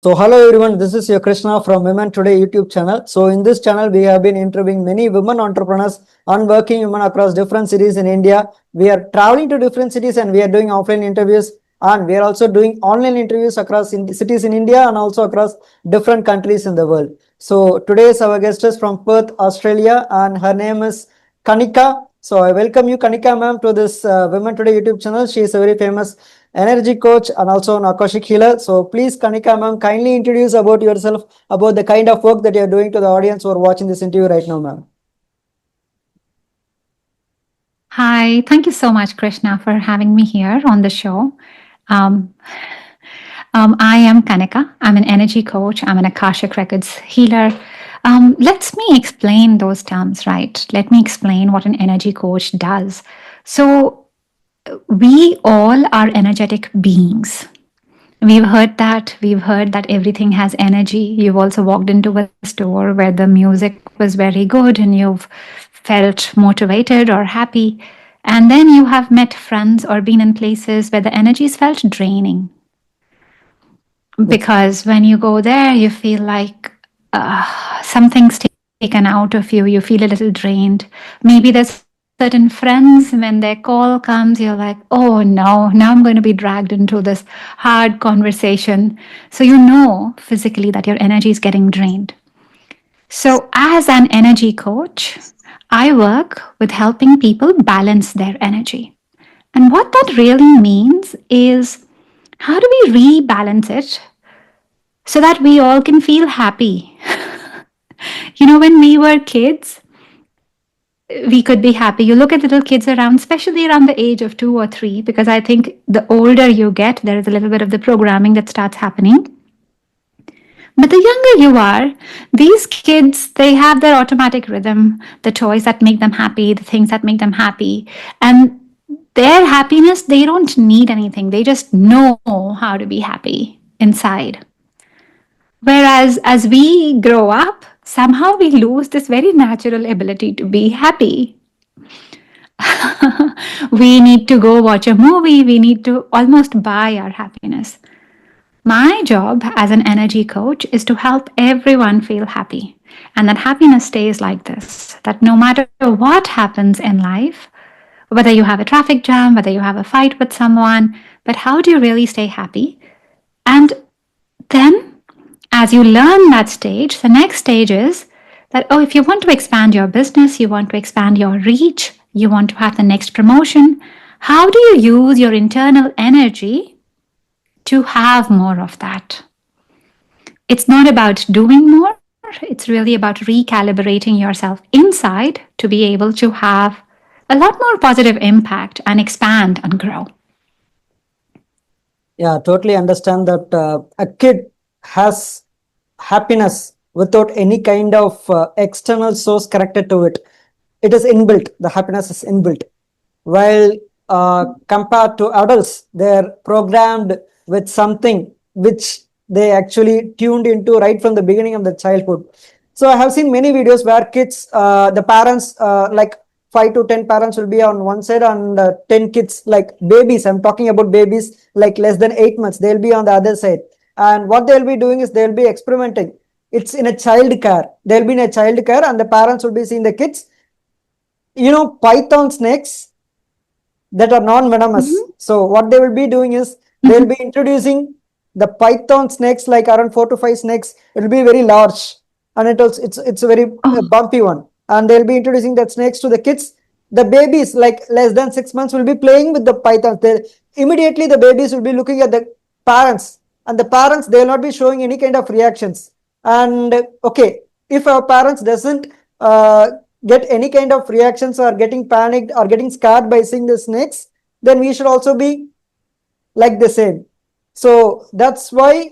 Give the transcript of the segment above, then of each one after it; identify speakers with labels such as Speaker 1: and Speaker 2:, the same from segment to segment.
Speaker 1: So hello everyone, this is your Krishna from Women Today YouTube channel. So in this channel, we have been interviewing many women entrepreneurs and working women across different cities in India. We are traveling to different cities and we are doing offline interviews, and we are also doing online interviews across cities in India and also across different countries in the world. So today's our guest is from Perth, Australia, and her name is Kanika. So I welcome you, Kanika ma'am, to this Women Today YouTube channel. She is a very famous energy coach and also an Akashic healer. So please, Kanika ma'am, kindly introduce about yourself, about the kind of work that you're doing to the audience who are watching this interview right now, ma'am.
Speaker 2: Hi, thank you so much, Krishna, for having me here on the show. Um, I am Kanika. I'm an energy coach. I'm an Akashic Records healer. Let me explain those terms, right? Let me explain what an energy coach does. So, we all are energetic beings. We've heard that everything has energy. You've also walked into a store where the music was very good and you've felt motivated or happy. And then you have met friends or been in places where the energies felt draining.
Speaker 1: Yes.
Speaker 2: Because when you go there, you feel like something's taken out of you. You feel a little drained. Maybe there's certain friends, when their call comes, you're like, oh no, now I'm going to be dragged into this hard conversation. So you know physically that your energy is getting drained. So, as an energy coach, I work with helping people balance their energy. And what that really means is how do we rebalance it so that we all can feel happy? When we were kids, we could be happy. You look at little kids around, especially around the age of 2 or 3, because I think the older you get, there is a little bit of the programming that starts happening. But the younger you are, these kids, they have their automatic rhythm, the toys that make them happy, the things that make them happy. And their happiness, they don't need anything. They just know how to be happy inside. Whereas as we grow up, somehow we lose this very natural ability to be happy. We need to go watch a movie, we need to almost buy our happiness. My job as an energy coach is to help everyone feel happy. And that happiness stays like this, that no matter what happens in life, whether you have a traffic jam, whether you have a fight with someone, but how do you really stay happy? And then, as you learn that stage, the next stage is that, oh, if you want to expand your business, you want to expand your reach, you want to have the next promotion, how do you use your internal energy to have more of that? It's not about doing more, it's really about recalibrating yourself inside to be able to have a lot more positive impact and expand and grow.
Speaker 1: Yeah, totally understand that a kid has happiness without any kind of external source connected to it. It is inbuilt. The happiness is inbuilt. While compared to adults, they're programmed with something which they actually tuned into right from the beginning of the childhood. So I have seen many videos where kids, the parents, like 5 to 10 parents will be on one side and 10 kids, like babies. I'm talking about babies like less than 8 months. They'll be on the other side. And what they'll be doing is they'll be experimenting. It's in a child care. They'll be in a child care and the parents will be seeing the kids. Python snakes that are non-venomous.
Speaker 2: Mm-hmm.
Speaker 1: So what they will be doing is they'll be introducing the python snakes, like around 4 to 5 snakes. It will be very large, and it's a very
Speaker 2: Oh,
Speaker 1: bumpy one. And they'll be introducing that snakes to the kids. The babies, like less than 6 months, will be playing with the pythons. Immediately the babies will be looking at the parents, and the parents, they will not be showing any kind of reactions. And okay, if our parents doesn't get any kind of reactions or getting panicked or getting scared by seeing the snakes, then we should also be like the same. So that's why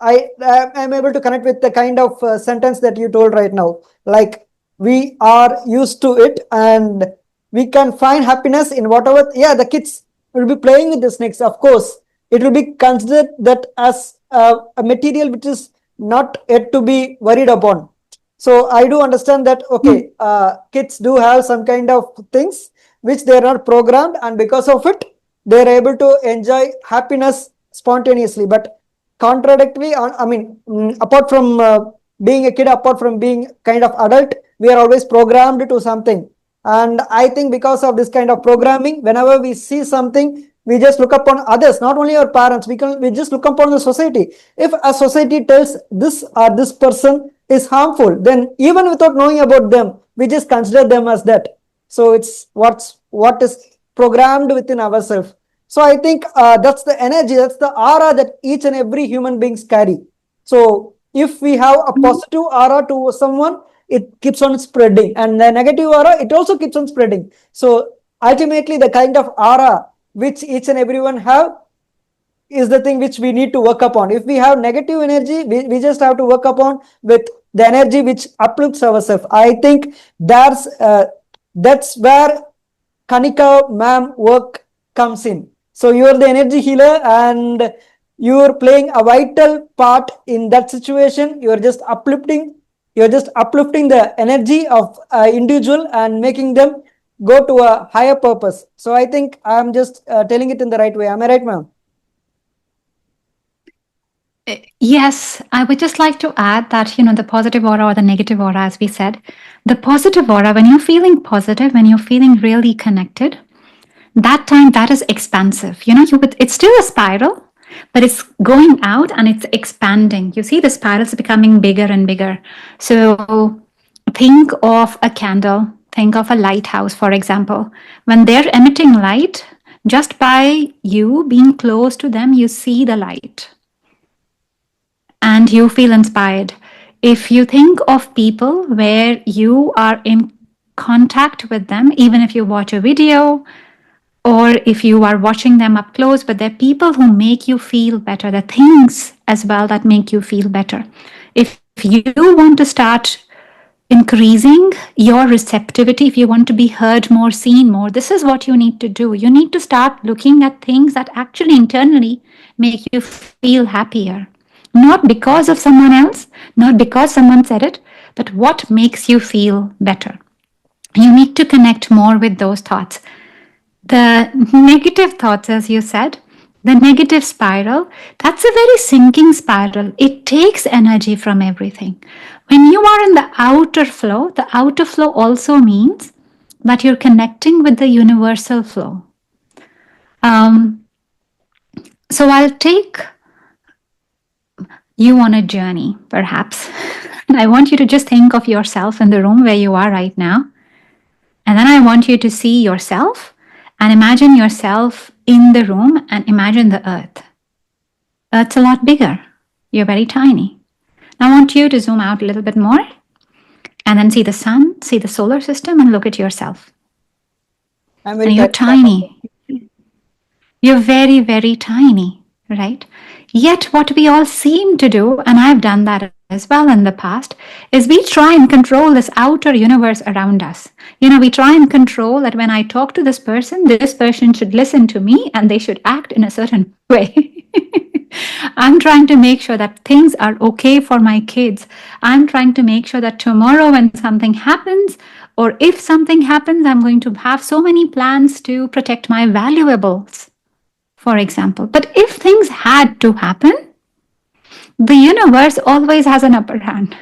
Speaker 1: I'm able to connect with the kind of sentence that you told right now. Like, we are used to it and we can find happiness in whatever. Yeah, the kids will be playing with the snakes. Of course, it will be considered that as a material which is not yet to be worried upon. So I do understand that, okay, kids do have some kind of things which they are not programmed, and because of it, they are able to enjoy happiness spontaneously. But contradictory. I mean, apart from being a kid, apart from being kind of adult, we are always programmed to something. And I think because of this kind of programming, whenever we see something, we just look upon others, not only our parents. We just look upon the society. If a society tells this or this person is harmful, then even without knowing about them, we just consider them as that. So it's what is programmed within ourselves. So I think that's the energy, that's the aura that each and every human beings carry. So if we have a positive aura to someone, it keeps on spreading, and the negative aura, it also keeps on spreading. So ultimately, the kind of aura which each and everyone have is the thing which we need to work upon. If we have negative energy, we just have to work upon with the energy which uplifts ourselves. I think that's where Kanika ma'am work comes in. So you're the energy healer, and you're playing a vital part in that situation. You're just uplifting the energy of individual and making them go to a higher purpose. So I think I'm just telling it in the right way. Am I right, ma'am?
Speaker 2: Yes, I would just like to add that, the positive aura or the negative aura, as we said, the positive aura, when you're feeling positive, when you're feeling really connected, that time that is expansive. It's still a spiral, but it's going out and it's expanding. You see the spirals becoming bigger and bigger. So think of a candle, think of a lighthouse, for example. When they're emitting light, just by you being close to them, you see the light and you feel inspired. If you think of people where you are in contact with them, even if you watch a video or if you are watching them up close, but they're people who make you feel better. The things as well that make you feel better. If you want to start increasing your receptivity, if you want to be heard more, seen more, this is what you need to do. You need to start looking at things that actually internally make you feel happier. Not because of someone else, not because someone said it, but what makes you feel better. You need to connect more with those thoughts. The negative thoughts, as you said, the negative spiral, that's a very sinking spiral. It takes energy from everything. When you are in the outer flow also means that you're connecting with the universal flow. So I'll take you on a journey, perhaps. And I want you to just think of yourself in the room where you are right now. And then I want you to see yourself and imagine yourself in the room and imagine the earth. Earth's a lot bigger. You're very tiny. Now I want you to zoom out a little bit more and then see the sun, see the solar system, and look at yourself. And you're tiny. You're very, very tiny, right? Yet what we all seem to do, and I've done that as well in the past, is we try and control this outer universe around us. We try and control that when I talk to this person should listen to me and they should act in a certain way. I'm trying to make sure that things are okay for my kids. I'm trying to make sure that tomorrow when something happens, or if something happens, I'm going to have so many plans to protect my valuables, for example. But if things had to happen, the universe always has an upper hand.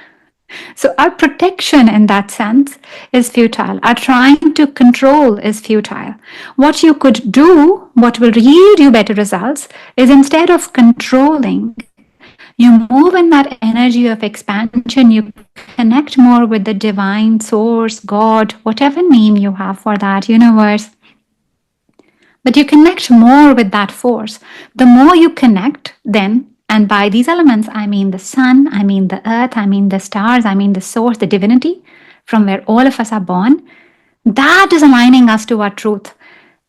Speaker 2: So our protection in that sense is futile. Our trying to control is futile. What you could do, what will yield you better results, is instead of controlling, you move in that energy of expansion, you connect more with the divine source, God, whatever name you have for that universe. But you connect more with that force. The more you connect, then, and by these elements, I mean the sun, I mean the earth, I mean the stars, I mean the source, the divinity, from where all of us are born, that is aligning us to our truth.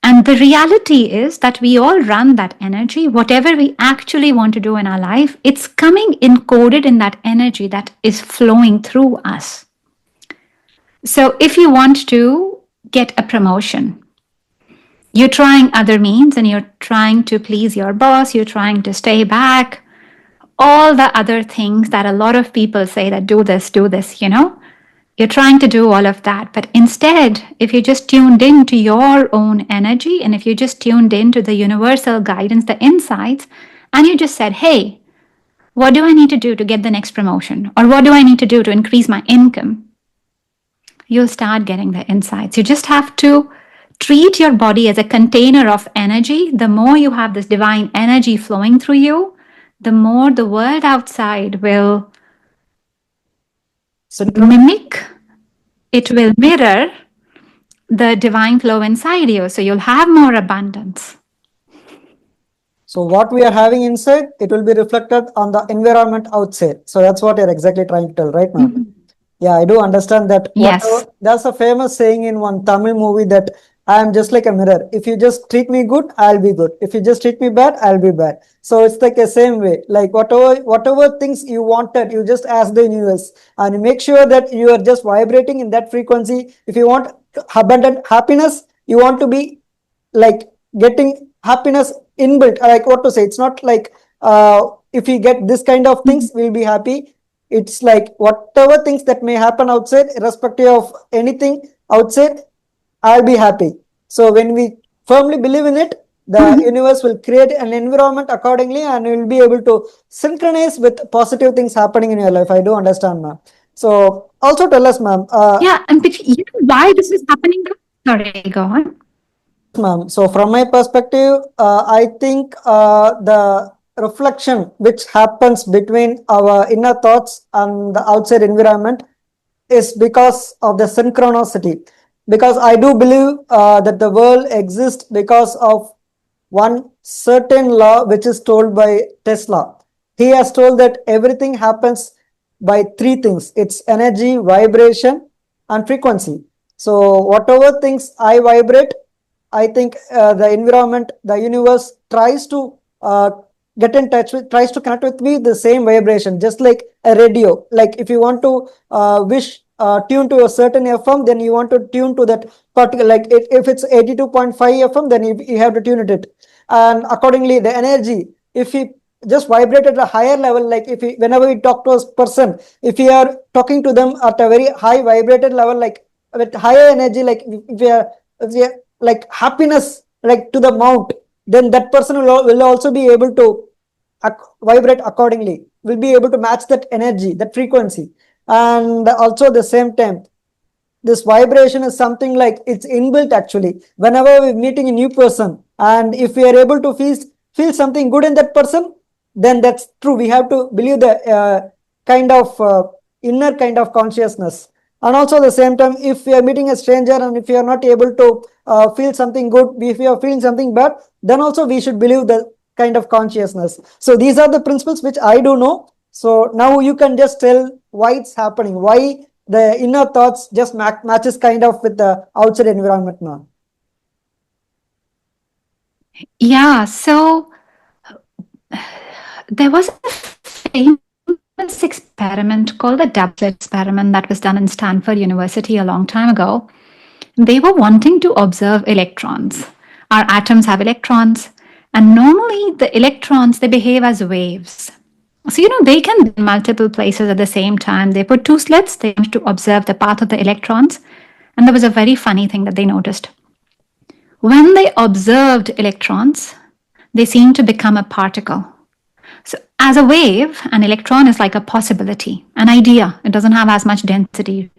Speaker 2: And the reality is that we all run that energy. Whatever we actually want to do in our life, it's coming encoded in that energy that is flowing through us. So if you want to get a promotion, you're trying other means and you're trying to please your boss, you're trying to stay back, all the other things that a lot of people say that do this, you're trying to do all of that. But instead, if you just tuned into your own energy and if you just tuned into the universal guidance, the insights, and you just said, hey, What do I need to do to get the next promotion? Or what do I need to do to increase my income? You'll start getting the insights. You just have to treat your body as a container of energy. The more you have this divine energy flowing through you, the more the world outside will mimic, it will mirror the divine flow inside you. So you'll have more abundance.
Speaker 1: So what we are having inside, it will be reflected on the environment outside. So that's what you're exactly trying to tell, right, ma'am? Yeah, I do understand that.
Speaker 2: Yes.
Speaker 1: There's a famous saying in one Tamil movie that I am just like a mirror. If you just treat me good, I'll be good. If you just treat me bad, I'll be bad. So it's like the same way. Like whatever things you wanted, you just ask the universe and you make sure that you are just vibrating in that frequency. If you want abundant happiness, you want to be like getting happiness inbuilt. Like what to say, it's not like if we get this kind of things, we'll be happy. It's like whatever things that may happen outside, irrespective of anything outside, I'll be happy. So when we firmly believe in it, the universe will create an environment accordingly, and you will be able to synchronize with positive things happening in your life. I do understand, ma'am. So also tell us, ma'am.
Speaker 2: Yeah, and you know why this is happening? Sorry, go on.
Speaker 1: Ma'am. So from my perspective, I think the reflection which happens between our inner thoughts and the outside environment is because of the synchronicity. Because I do believe that the world exists because of one certain law which is told by Tesla. He has told that everything happens by three things: it's energy, vibration, and frequency. So whatever things I vibrate, I think the environment, the universe tries to get in touch with, tries to connect with me the same vibration, just like a radio. Like if you want to tune to a certain FM, then you want to tune to that particular, like if it's 82.5 FM, then you have to tune it. And accordingly, the energy, if we just vibrate at a higher level, like if we, whenever we talk to a person, if we are talking to them at a very high vibrated level, like with higher energy, like if we are like happiness, like to the mount, then that person will also be able to vibrate accordingly, will be able to match that energy, that frequency. And also at the same time, this vibration is something like it's inbuilt actually. Whenever we're meeting a new person, and if we are able to feel something good in that person, then that's true. We have to believe the kind of inner kind of consciousness. And also at the same time, if we are meeting a stranger and if we are not able to feel something good, if we are feeling something bad, then also we should believe the kind of consciousness. So these are the principles which I do know. So now you can just tell why it's happening, why the inner thoughts just matches kind of with the outside environment now.
Speaker 2: Yeah, so there was a famous experiment called the double experiment that was done in Stanford University a long time ago. They were wanting to observe electrons. Our atoms have electrons, and normally the electrons, they behave as waves. So, they can be in multiple places at the same time. They put two slits, they wanted to observe the path of the electrons, and there was a very funny thing that they noticed. When they observed electrons, they seemed to become a particle. So as a wave, an electron is like a possibility, an idea. It doesn't have as much density.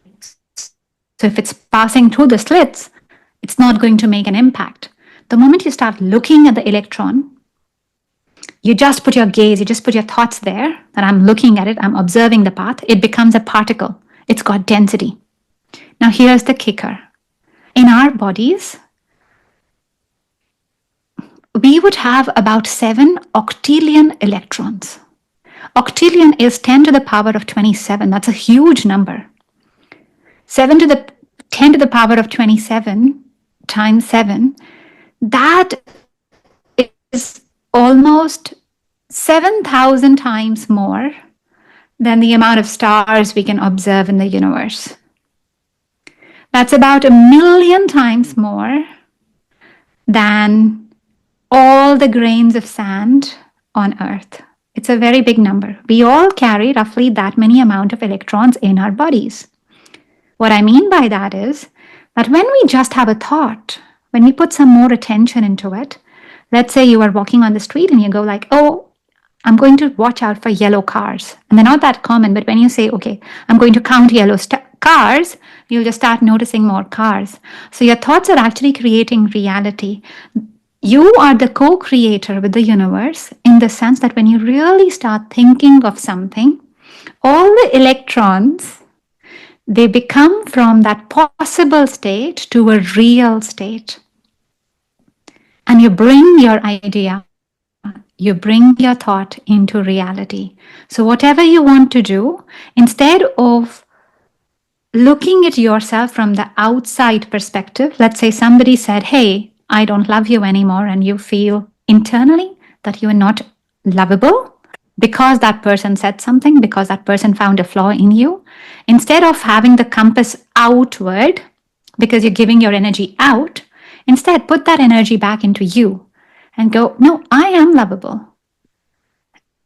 Speaker 2: So if it's passing through the slits, it's not going to make an impact. The moment you start looking at the electron, you just put your gaze, you just put your thoughts there, that I'm looking at it, I'm observing the path, it becomes a particle. It's got density. Now here's the kicker. In our bodies, we would have about 7 octillion electrons. Octillion is 10 to the power of 27. That's a huge number. 10 to the power of 27 times 7, that is almost 7,000 times more than the amount of stars we can observe in the universe. That's about 1,000,000 times more than all the grains of sand on Earth. It's a very big number. We all carry roughly that many amount of electrons in our bodies. What I mean by that is that when we just have a thought, when we put some more attention into it, let's say you are walking on the street and you go like, oh, I'm going to watch out for yellow cars. And they're not that common, but when you say, okay, I'm going to count yellow cars, you'll just start noticing more cars. So your thoughts are actually creating reality. You are the co creator with the universe in the sense that when you really start thinking of something, all the electrons, they become from that possible state to a real state. And you bring your idea, you bring your thought into reality. So, whatever you want to do, instead of looking at yourself from the outside perspective, let's say somebody said, hey, I don't love you anymore, and you feel internally that you are not lovable because that person said something, because that person found a flaw in you. Instead of having the compass outward, because you're giving your energy out, instead put that energy back into you and go, no, I am lovable.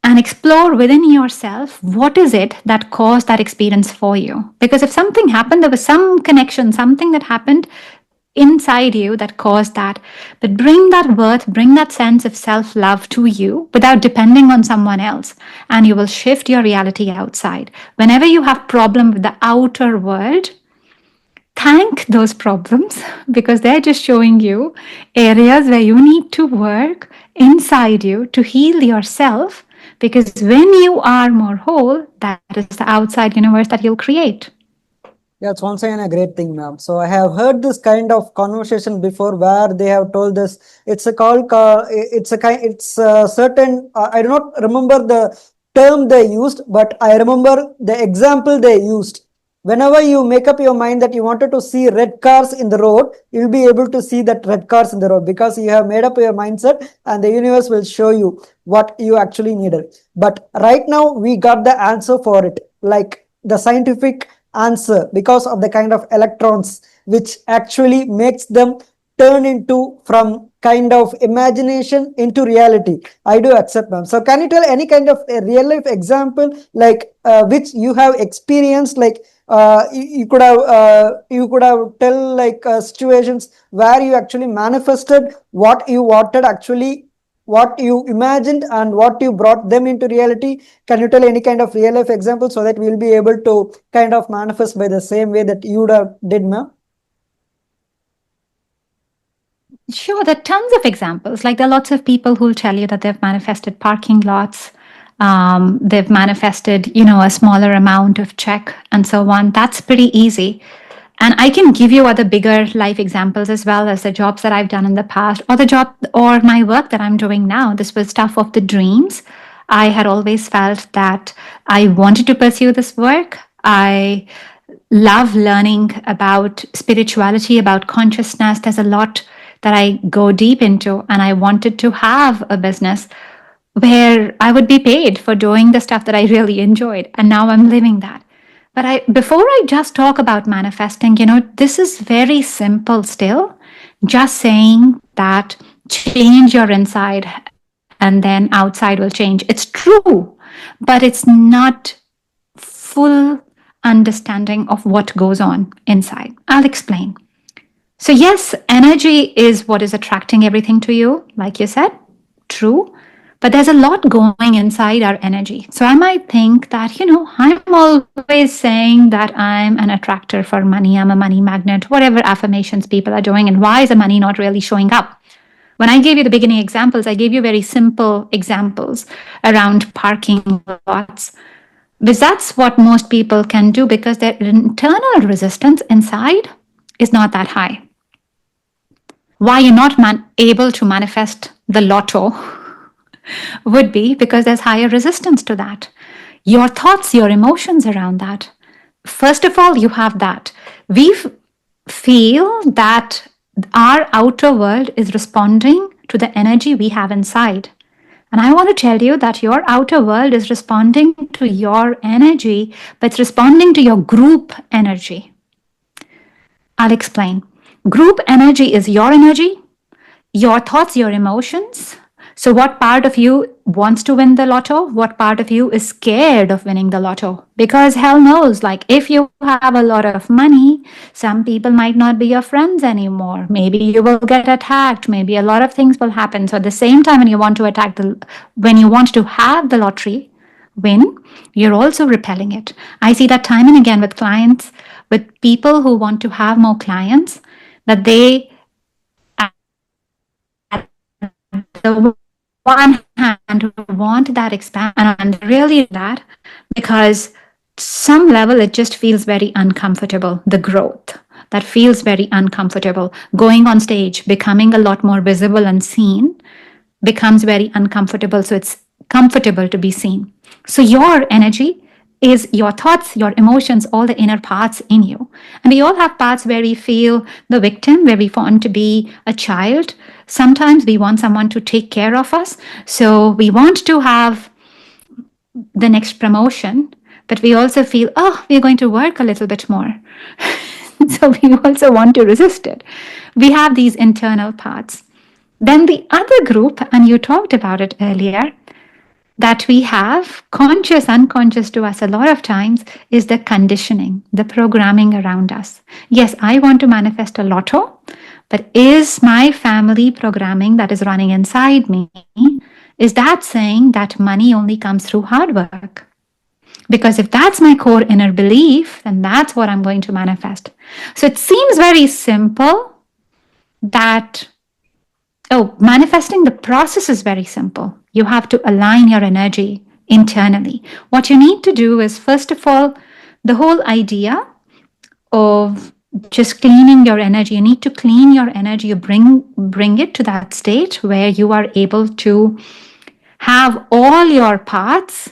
Speaker 2: And explore within yourself what is it that caused that experience for you. Because if something happened, there was some connection, something that happened inside you that caused that. But bring that worth, bring that sense of self-love to you without depending on someone else, and you will shift your reality outside. Whenever you have problem with the outer world, thank those problems, because they're just showing you areas where you need to work inside you to heal yourself. Because when you are more whole, that is the outside universe that you'll create.
Speaker 1: Yeah, it's once again a great thing, ma'am. So I have heard this kind of conversation before where they have told this. It's a certain. I do not remember the term they used, but I remember the example they used. Whenever you make up your mind that you wanted to see red cars in the road, you'll be able to see that red cars in the road because you have made up your mindset, and the universe will show you what you actually needed. But right now we got the answer for it, like the scientific answer, because of the kind of electrons which actually makes them turn into from kind of imagination into reality. I do accept, ma'am. So can you tell any kind of a real life example, like which you have experienced, like you could have tell like situations where you actually manifested what you wanted, actually what you imagined and what you brought them into reality? Can you tell any kind of real life example so that we'll be able to kind of manifest by the same way that you did, ma'am?
Speaker 2: Sure, there are tons of examples. Like there are lots of people who'll tell you that they've manifested parking lots. They've manifested, a smaller amount of check and so on. That's pretty easy. And I can give you other bigger life examples as well as the jobs that I've done in the past or the job or my work that I'm doing now. This was stuff of the dreams. I had always felt that I wanted to pursue this work. I love learning about spirituality, about consciousness. There's a lot that I go deep into, and I wanted to have a business where I would be paid for doing the stuff that I really enjoyed. And now I'm living that. But before I just talk about manifesting, this is very simple still. Just saying that change your inside and then outside will change. It's true, but it's not full understanding of what goes on inside. I'll explain. So yes, energy is what is attracting everything to you, like you said. True. But there's a lot going inside our energy. So I might think that, I'm always saying that I'm an attractor for money, I'm a money magnet, whatever affirmations people are doing, and why is the money not really showing up? When I gave you the beginning examples, I gave you very simple examples around parking lots. Because that's what most people can do because their internal resistance inside is not that high. Why you're not able to manifest the lotto would be because there's higher resistance to that. Your thoughts, your emotions around that. First of all, you have that. We feel that our outer world is responding to the energy we have inside. And I want to tell you that your outer world is responding to your energy, but it's responding to your group energy. I'll explain. Group energy is your energy, your thoughts, your emotions. So, what part of you wants to win the lotto? What part of you is scared of winning the lotto? Because hell knows, like if you have a lot of money, some people might not be your friends anymore. Maybe you will get attacked. Maybe a lot of things will happen. So, at the same time, when you want to have the lottery win, you're also repelling it. I see that time and again with clients, with people who want to have more clients, that they the one hand want that expansion and really that because some level it just feels very uncomfortable, the growth that feels very uncomfortable, going on stage, becoming a lot more visible and seen becomes very uncomfortable. So it's comfortable to be seen. So your energy is your thoughts, your emotions, all the inner parts in you. And we all have parts where we feel the victim, where we want to be a child. Sometimes we want someone to take care of us. So we want to have the next promotion, but we also feel, oh, we're going to work a little bit more. So we also want to resist it. We have these internal parts. Then the other group, and you talked about it earlier, that we have, conscious, unconscious to us a lot of times, is the conditioning, the programming around us. Yes, I want to manifest a lotto, but is my family programming that is running inside me, is that saying that money only comes through hard work? Because if that's my core inner belief, then that's what I'm going to manifest. So it seems very simple that manifesting the process is very simple. You have to align your energy internally. What you need to do is, first of all, the whole idea of just cleaning your energy. You need to clean your energy. You bring it to that state where you are able to have all your parts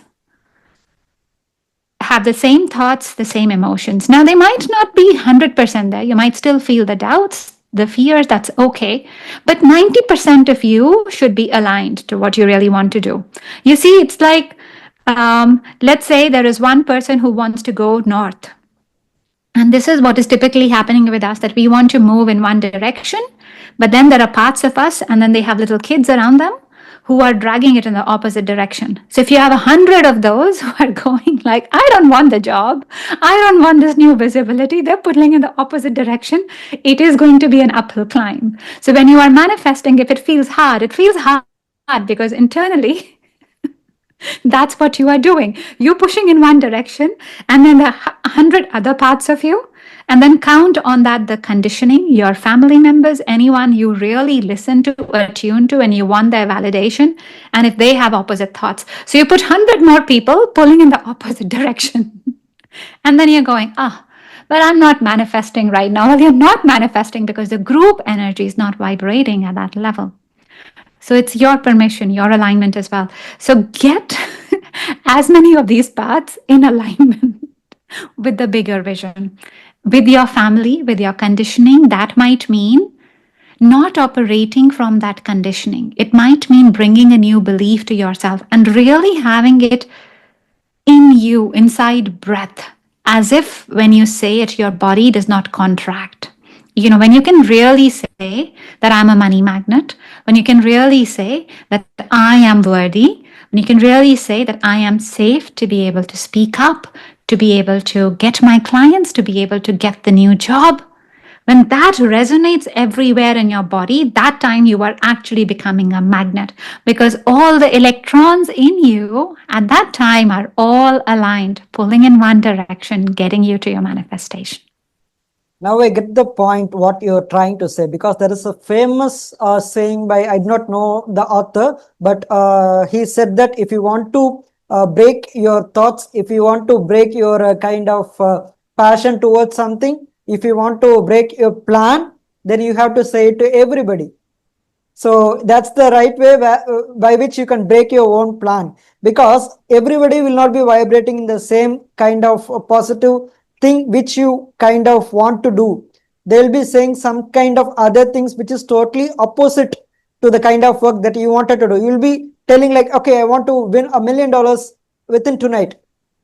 Speaker 2: have the same thoughts, the same emotions. Now, they might not be 100% there. You might still feel the doubts, the fears, that's okay. But 90% of you should be aligned to what you really want to do. You see, it's like, let's say there is one person who wants to go north. And this is what is typically happening with us, that we want to move in one direction, but then there are parts of us, and then they have little kids around them who are dragging it in the opposite direction. So if you have 100 of those who are going like, I don't want the job, I don't want this new visibility, they're pulling in the opposite direction, it is going to be an uphill climb. So when you are manifesting, if it feels hard because internally, that's what you are doing. You're pushing in one direction, and then the 100 other parts of you, and then count on that the conditioning, your family members, anyone you really listen to, attune to, and you want their validation, and if they have opposite thoughts. So you put 100 more people pulling in the opposite direction. And then you're going, but I'm not manifesting right now. Well, you're not manifesting because the group energy is not vibrating at that level. So it's your permission, your alignment as well. So get as many of these paths in alignment with the bigger vision. With your family, with your conditioning, that might mean not operating from that conditioning. It might mean bringing a new belief to yourself and really having it in you, inside breath, as if when you say it, your body does not contract. You know, when you can really say that I'm a money magnet, when you can really say that I am worthy, when you can really say that I am safe to be able to speak up, to be able to get my clients, to be able to get the new job, when that resonates everywhere in your body, that time you are actually becoming a magnet, because all the electrons in you at that time are all aligned, pulling in one direction, getting you to your manifestation.
Speaker 1: Now I get the point what you're trying to say, because there is a famous saying by, I do not know the author, but he said that if you want to break your thoughts, if you want to break your kind of passion towards something, if you want to break your plan, then you have to say it to everybody. So that's the right way by which you can break your own plan, because everybody will not be vibrating in the same kind of positive thing which you kind of want to do. They'll be saying some kind of other things which is totally opposite to the kind of work that you wanted to do. You'll be telling like, okay, I want to win $1 million within tonight.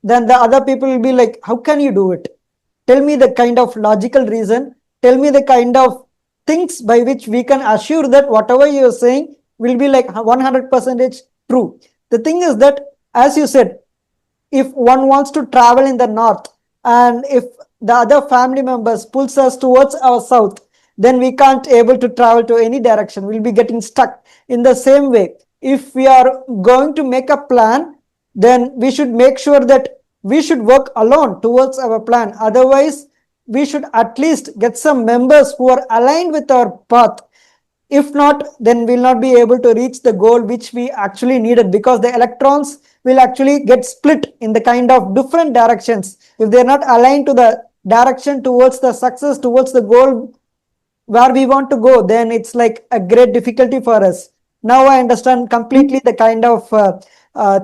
Speaker 1: Then the other people will be like, how can you do it? Tell me the kind of logical reason. Tell me the kind of things by which we can assure that whatever you're saying will be like 100% true. The thing is that, as you said, if one wants to travel in the north and if the other family members pulls us towards our south, then we can't able to travel to any direction. We'll be getting stuck. In the same way, if we are going to make a plan, then we should make sure that we should work alone towards our plan. Otherwise, we should at least get some members who are aligned with our path. If not, then we'll not be able to reach the goal which we actually needed, because the electrons will actually get split in the kind of different directions. If they're not aligned to the direction towards the success, towards the goal where we want to go, then it's like a great difficulty for us. Now I understand completely the kind of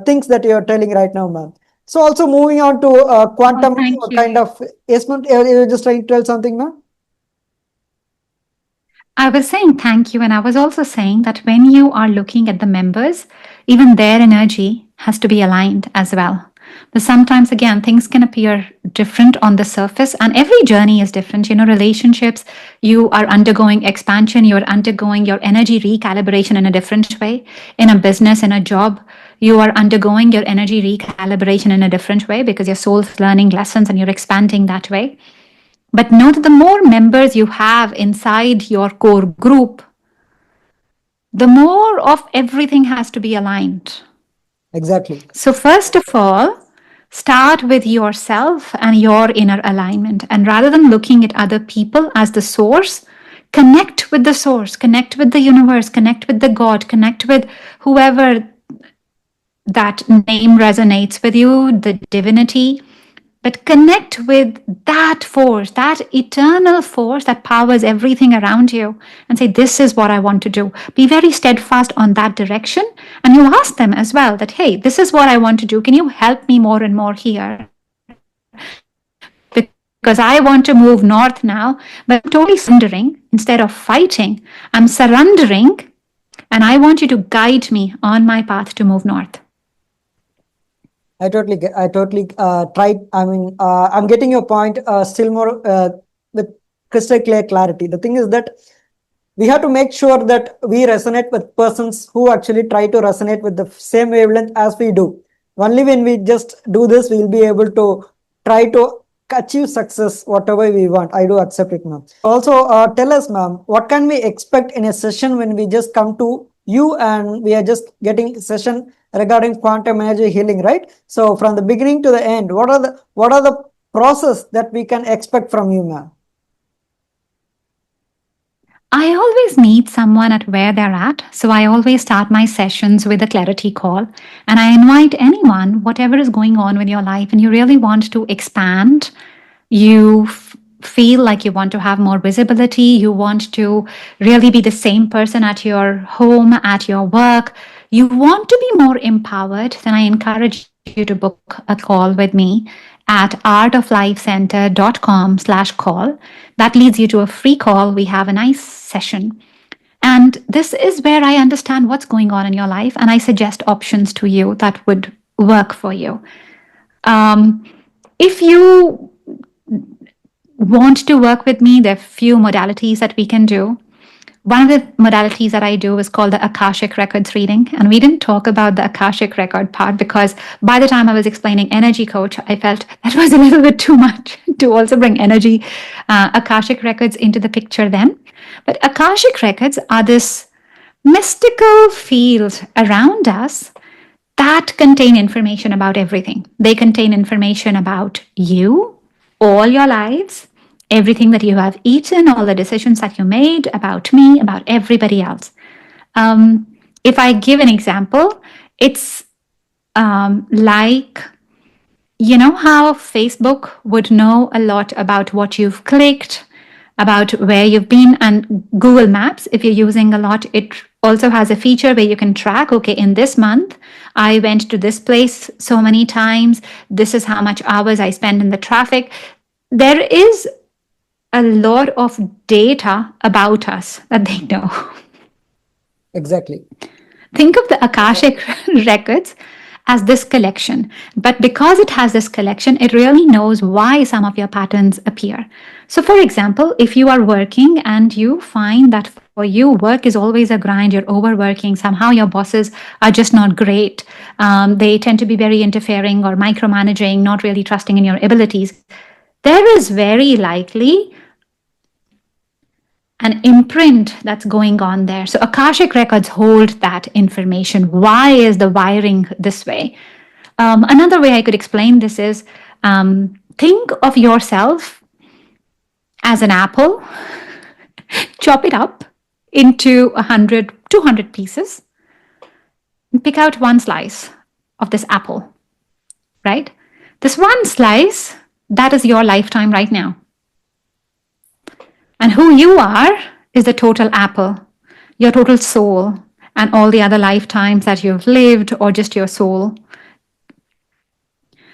Speaker 1: things that you're telling right now, ma'am. So also moving on to quantum
Speaker 2: thank you.
Speaker 1: kind of, yes, ma'am, you're just trying to tell something, ma'am?
Speaker 2: I was saying thank you, and I was also saying that when you are looking at the members, even their energy has to be aligned as well. But sometimes, again, things can appear different on the surface, and every journey is different. Relationships, you are undergoing expansion, you're undergoing your energy recalibration in a different way. In a business, in a job, you are undergoing your energy recalibration in a different way because your soul's learning lessons and you're expanding that way. But know that the more members you have inside your core group, the more of everything has to be aligned.
Speaker 1: Exactly.
Speaker 2: So, first of all, start with yourself and your inner alignment. And rather than looking at other people as the source, connect with the source, connect with the universe, connect with the God, connect with whoever that name resonates with you, the divinity. But connect with that force, that eternal force that powers everything around you, and say, this is what I want to do. Be very steadfast on that direction. And you ask them as well that, hey, this is what I want to do. Can you help me more and more here? Because I want to move north now, but I'm totally surrendering instead of fighting. I'm surrendering, and I want you to guide me on my path to move north.
Speaker 1: I totally tried. I mean, I'm getting your point still more with crystal clear clarity. The thing is that we have to make sure that we resonate with persons who actually try to resonate with the same wavelength as we do. Only when we just do this, we'll be able to try to achieve success, whatever we want. I do accept it, ma'am. Also, tell us, ma'am, what can we expect in a session when we just come to you and we are just getting a session regarding quantum energy healing, right? So from the beginning to the end, what are the process that we can expect from you, ma'am?
Speaker 2: I always meet someone at where they're at. So I always start my sessions with a clarity call. And I invite anyone, whatever is going on with your life, and you really want to expand, you feel like you want to have more visibility, you want to really be the same person at your home, at your work, you want to be more empowered, then I encourage you to book a call with me at artoflifecenter.com/call. That leads you to a free call. We have a nice session. And this is where I understand what's going on in your life and I suggest options to you that would work for you. If you want to work with me, there are few modalities that we can do. One of the modalities that I do is called the Akashic Records reading. And we didn't talk about the Akashic record part because by the time I was explaining energy coach, I felt that was a little bit too much to also bring energy, Akashic records into the picture then. But Akashic records are this mystical field around us that contain information about everything. They contain information about you, all your lives, everything that you have eaten, all the decisions that you made, about me, about everybody else. If I give an example, it's like, you know how Facebook would know a lot about what you've clicked, about where you've been, and Google Maps, if you're using a lot, it also has a feature where you can track, okay, in this month, I went to this place so many times, this is how much hours I spent in the traffic. There is a lot of data about us that they know.
Speaker 1: Exactly.
Speaker 2: Think of the Akashic records as this collection. But because it has this collection, it really knows why some of your patterns appear. So for example, if you are working and you find that you, work is always a grind. You're overworking. Somehow your bosses are just not great. They tend to be very interfering or micromanaging, not really trusting in your abilities. There is very likely an imprint that's going on there. So Akashic records hold that information. Why is the wiring this way? Another way I could explain this is think of yourself as an apple, chop it up into 100, 200 pieces, and pick out one slice of this apple, right? This one slice, that is your lifetime right now. And who you are is the total apple, your total soul, and all the other lifetimes that you've lived, or just your soul.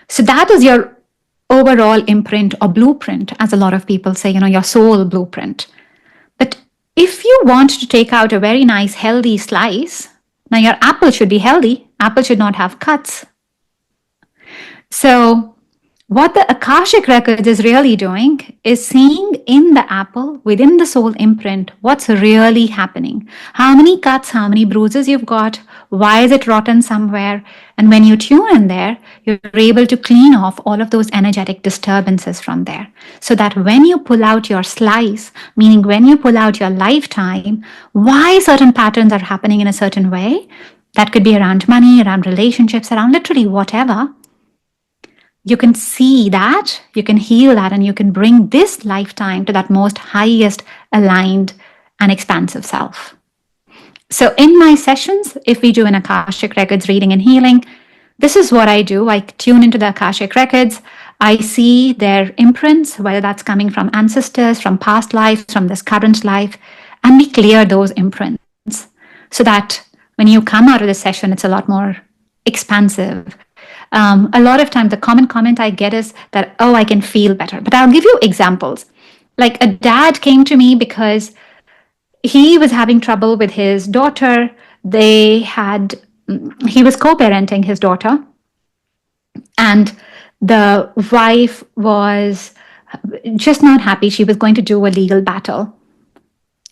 Speaker 2: So that is your overall imprint or blueprint, as a lot of people say, your soul blueprint. But if you want to take out a very nice, healthy slice, now your apple should be healthy. Apple should not have cuts. So what the Akashic Records is really doing is seeing in the apple, within the soul imprint, what's really happening. How many cuts, how many bruises you've got, why is it rotten somewhere? And when you tune in there, you're able to clean off all of those energetic disturbances from there. So that when you pull out your slice, meaning when you pull out your lifetime, why certain patterns are happening in a certain way, that could be around money, around relationships, around literally whatever. You can see that, you can heal that, and you can bring this lifetime to that most highest aligned and expansive self. So in my sessions, if we do an Akashic Records reading and healing, this is what I do. I tune into the Akashic Records. I see their imprints, whether that's coming from ancestors, from past lives, from this current life, and we clear those imprints so that when you come out of the session, it's a lot more expansive. A lot of times the common comment I get is that, oh, I can feel better. But I'll give you examples. Like a dad came to me because he was having trouble with his daughter. He was co-parenting his daughter, and the wife was just not happy. She was going to do a legal battle.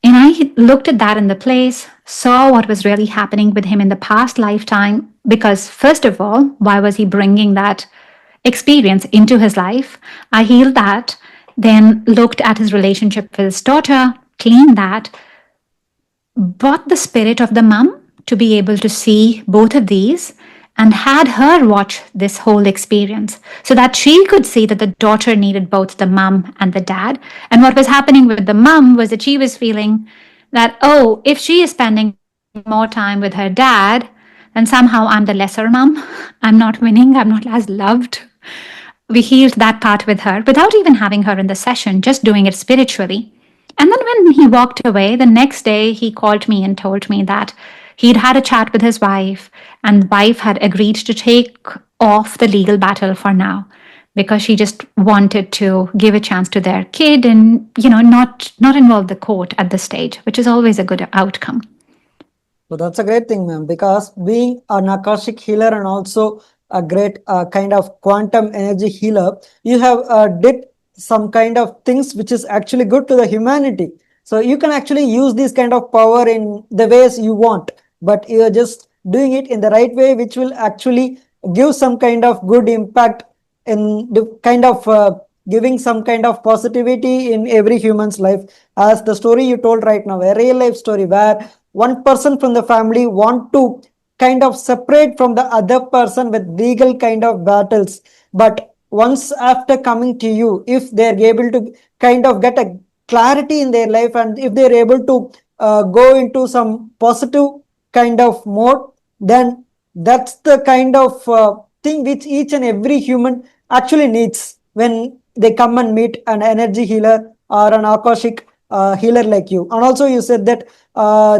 Speaker 2: And I looked at that in the place, saw what was really happening with him in the past lifetime, because first of all, why was he bringing that experience into his life? I healed that, then looked at his relationship with his daughter, cleaned that, brought the spirit of the mom to be able to see both of these, and had her watch this whole experience so that she could see that the daughter needed both the mom and the dad. And what was happening with the mom was that she was feeling that, oh, if she is spending more time with her dad, then somehow I'm the lesser mom. I'm not winning. I'm not as loved. We healed that part with her without even having her in the session, just doing it spiritually. And then when he walked away, the next day he called me and told me that he'd had a chat with his wife, and the wife had agreed to take off the legal battle for now because she just wanted to give a chance to their kid and, not involve the court at this stage, which is always a good outcome.
Speaker 1: So that's a great thing, ma'am, because being an Akashic healer and also a great kind of quantum energy healer, you have did some kind of things which is actually good to the humanity. So you can actually use this kind of power in the ways you want, but you are just doing it in the right way, which will actually give some kind of good impact in the kind of giving some kind of positivity in every human's life. As the story you told right now, a real life story where one person from the family want to kind of separate from the other person with legal kind of battles, but once after coming to you, if they're able to kind of get a clarity in their life, and if they're able to go into some positive kind of mode, then that's the kind of thing which each and every human actually needs when they come and meet an energy healer or an Akashic healer like you. And also you said that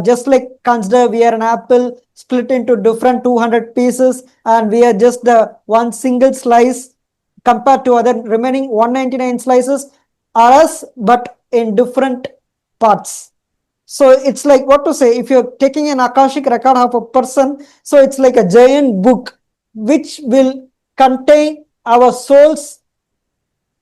Speaker 1: just like consider we are an apple split into different 200 pieces, and we are just the one single slice compared to other remaining 199 slices are us, but in different parts. So it's like, what to say, if you're taking an Akashic record of a person, so it's like a giant book which will contain our souls,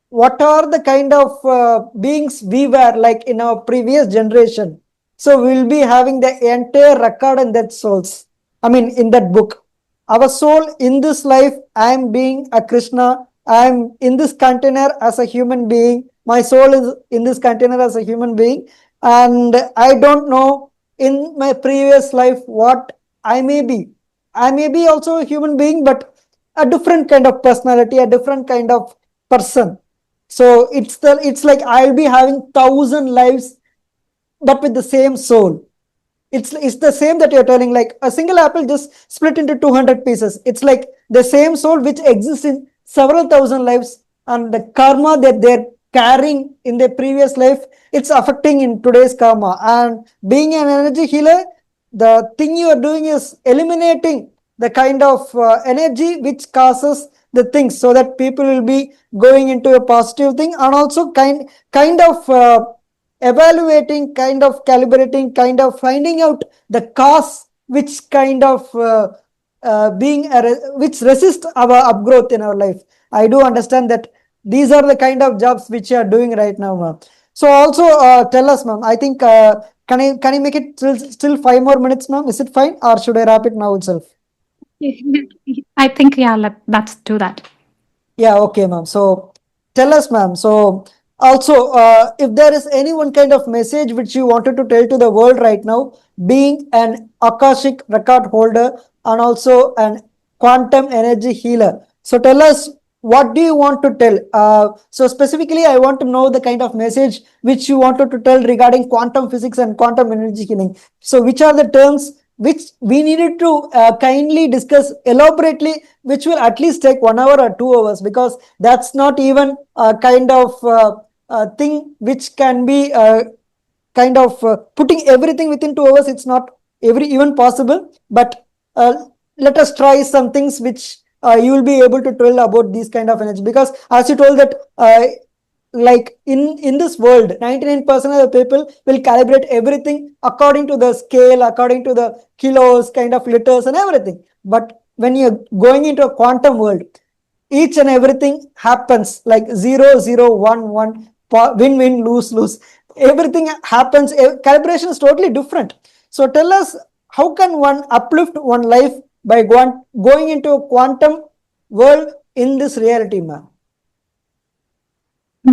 Speaker 1: what are the kind of beings we were like in our previous generation. So we'll be having the entire record in that souls. I mean, in that book. Our soul in this life, I am being a Krishna. I am in this container as a human being. My soul is in this container as a human being. And I don't know in my previous life what I may be. I may be also a human being, but a different kind of personality, a different kind of person. So it's like I'll be having 1,000 lives, but with the same soul. It's the same that you're telling, like a single apple just split into 200 pieces. It's like the same soul which exists in several thousand lives, and the karma that they're carrying in their previous life, it's affecting in today's karma. And being an energy healer, the thing you are doing is eliminating the kind of energy which causes the things, so that people will be going into a positive thing, and also kind of evaluating, kind of calibrating, kind of finding out the cause which kind of which resist our upgrowth in our life. I do understand that these are the kind of jobs which you are doing right now, ma'am. So also tell us, ma'am. I think can I make it still 5 more minutes, ma'am? Is it fine, or should I wrap it now itself?
Speaker 2: I think, yeah, let's do that.
Speaker 1: Yeah, okay, ma'am. So tell us, ma'am. So also, if there is any one kind of message which you wanted to tell to the world right now, being an Akashic record holder and also an quantum energy healer. So tell us, what do you want to tell? So specifically, I want to know the kind of message which you wanted to tell regarding quantum physics and quantum energy healing. So which are the terms which we needed to kindly discuss elaborately, which will at least take 1 hour or 2 hours, because that's not even a kind of thing which can be kind of putting everything within 2 hours. It's not even possible, but let us try some things which you will be able to tell about these kind of energy, because as you told that like in this world, 99% of the people will calibrate everything according to the scale, according to the kilos, kind of liters and everything. But when you're going into a quantum world, each and everything happens like 0, 0, 1, 1, win win, lose lose. Everything happens. Calibration is totally different. So tell us, how can one uplift one life by going into a quantum world in this reality, ma'am?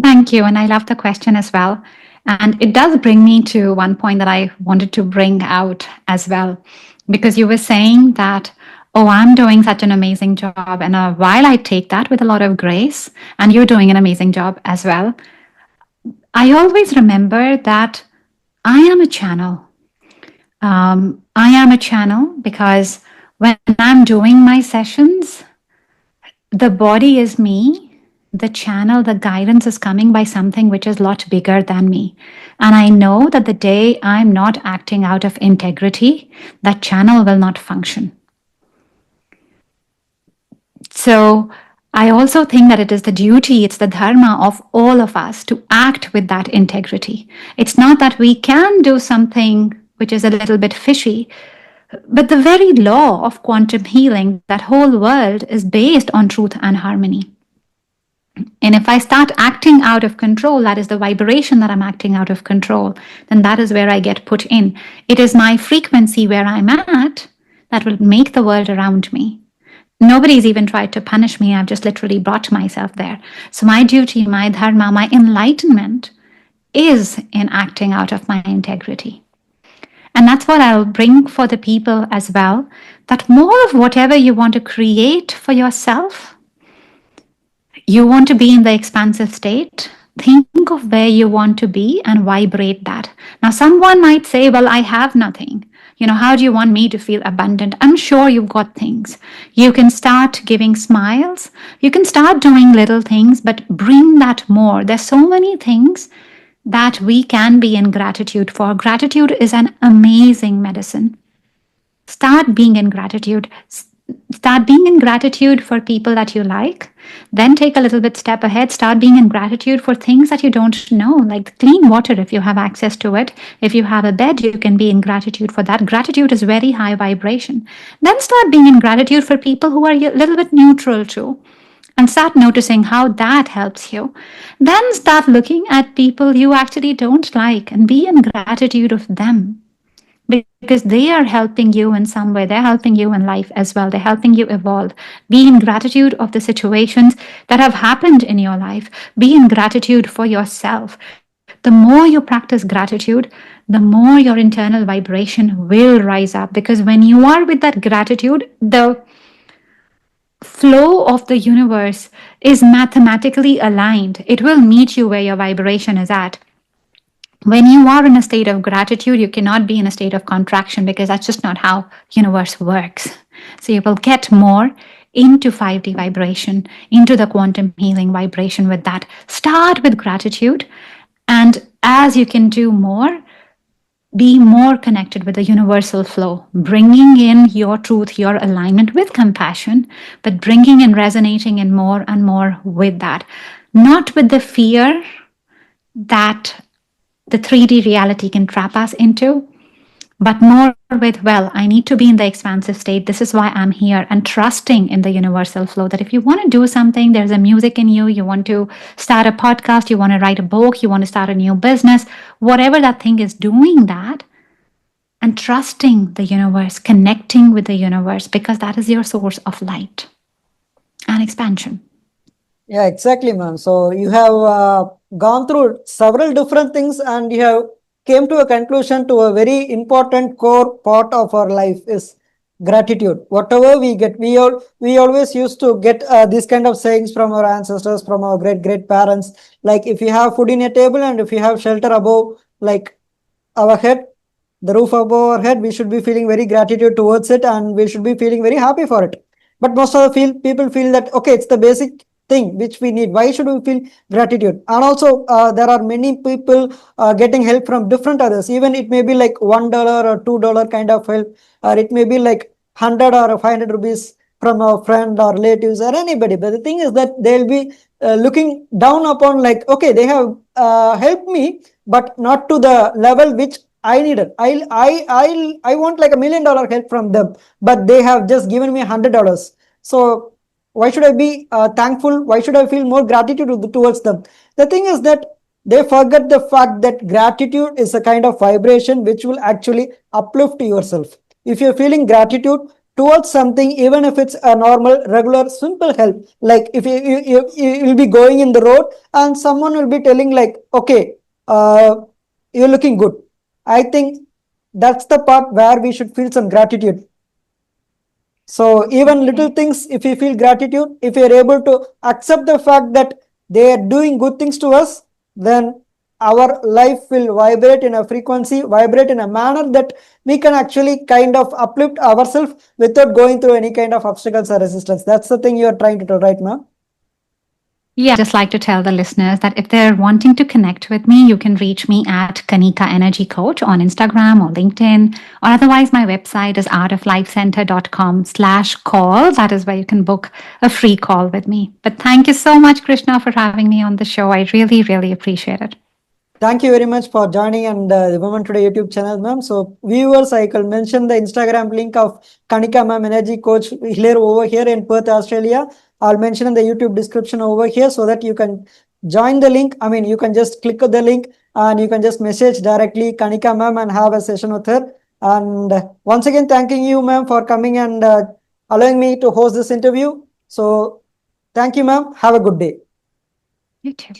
Speaker 2: Thank you. And I love the question as well. And it does bring me to one point that I wanted to bring out as well, because you were saying that, oh, I'm doing such an amazing job. And while I take that with a lot of grace, and you're doing an amazing job as well, I always remember that I am a channel. I am a channel because when I'm doing my sessions, the body is me, the channel, the guidance is coming by something which is a lot bigger than me. And I know that the day I'm not acting out of integrity, that channel will not function. So I also think that it is the duty, it's the dharma of all of us to act with that integrity. It's not that we can do something which is a little bit fishy, but the very law of quantum healing, that whole world is based on truth and harmony. And if I start acting out of control, that is the vibration that I'm acting out of control, then that is where I get put in. It is my frequency where I'm at that will make the world around me. Nobody's even tried to punish me. I've just literally brought myself there. So my duty, my dharma, my enlightenment is in acting out of my integrity. And that's what I'll bring for the people as well, that more of whatever you want to create for yourself, you want to be in the expansive state, think of where you want to be and vibrate that. Now, someone might say, well, I have nothing. How do you want me to feel abundant? I'm sure you've got things. You can start giving smiles. You can start doing little things, but bring that more. There's so many things that we can be in gratitude for. Gratitude is an amazing medicine. Start being in gratitude. Start being in gratitude for people that you like. Then take a little bit step ahead. Start being in gratitude for things that you don't know, like clean water if you have access to it. If you have a bed, you can be in gratitude for that. Gratitude is very high vibration. Then start being in gratitude for people who are a little bit neutral too. and start noticing how that helps you. Then start looking at people you actually don't like and be in gratitude of them because they are helping you in some way. They're helping you in life as well. They're helping you evolve. Be in gratitude of the situations that have happened in your life. Be in gratitude for yourself. The more you practice gratitude, the more your internal vibration will rise up, because when you are with that gratitude, the flow of the universe is mathematically aligned. It will meet you where your vibration is at. When you are in a state of gratitude, you cannot be in a state of contraction, because that's just not how universe works. So you will get more into 5D vibration, into the quantum healing vibration with that. Start with gratitude, and as you can do more, be more connected with the universal flow, bringing in your truth, your alignment with compassion, but bringing in, resonating in more and more with that. Not with the fear that the 3D reality can trap us into, but more with, well, I need to be in the expansive state. This is why I'm here, and trusting in the universal flow that if you want to do something, there's a music in you, you want to start a podcast, you want to write a book, you want to start a new business, whatever that thing is, doing that and trusting the universe, connecting with the universe, because that is your source of light and expansion.
Speaker 1: Yeah, exactly, ma'am. So you have gone through several different things, and you have came to a conclusion to a very important core part of our life is gratitude. Whatever we get, we always used to get these kind of sayings from our ancestors, from our great parents. Like, if you have food in a table and if you have shelter above, like, our head, the roof above our head, we should be feeling very gratitude towards it, and we should be feeling very happy for it. But most of the people feel that, okay, it's the basic thing which we need. Why should we feel gratitude? And also, there are many people getting help from different others. Even it may be like $1 or $2 kind of help, or it may be like 100 or 500 rupees from a friend or relatives or anybody. But the thing is that they'll be looking down upon, like, okay, they have helped me, but not to the level which I needed. I want like $1 million help from them, but they have just given me $100. So why should I be thankful? Why should I feel more gratitude towards them? The thing is that they forget the fact that gratitude is a kind of vibration which will actually uplift yourself. If you're feeling gratitude towards something, even if it's a normal, regular, simple help, like if you'll be going in the road and someone will be telling like, okay, you're looking good. I think that's the part where we should feel some gratitude. So even little things, if we feel gratitude, if we are able to accept the fact that they are doing good things to us, then our life will vibrate in a frequency, vibrate in a manner that we can actually kind of uplift ourselves without going through any kind of obstacles or resistance. That's the thing you are trying to do, right, ma'am?
Speaker 2: Yeah, I'd just like to tell the listeners that if they're wanting to connect with me, you can reach me at Kanika Energy Coach on Instagram or LinkedIn, or otherwise my website is artoflifecenter.com/call. That is where you can book a free call with me. But thank you so much, Krishna, for having me on the show. I really, really appreciate it.
Speaker 1: Thank you very much for joining and the Women Today YouTube channel, ma'am. So viewers, I can mention the Instagram link of Kanika ma'am, Energy Coach here over here in Perth, Australia. I'll mention in the YouTube description over here so that you can join the link. I mean, you can just click the link and you can just message directly Kanika ma'am and have a session with her. And once again, thanking you, ma'am, for coming and allowing me to host this interview. So thank you, ma'am. Have a good day.
Speaker 2: You too.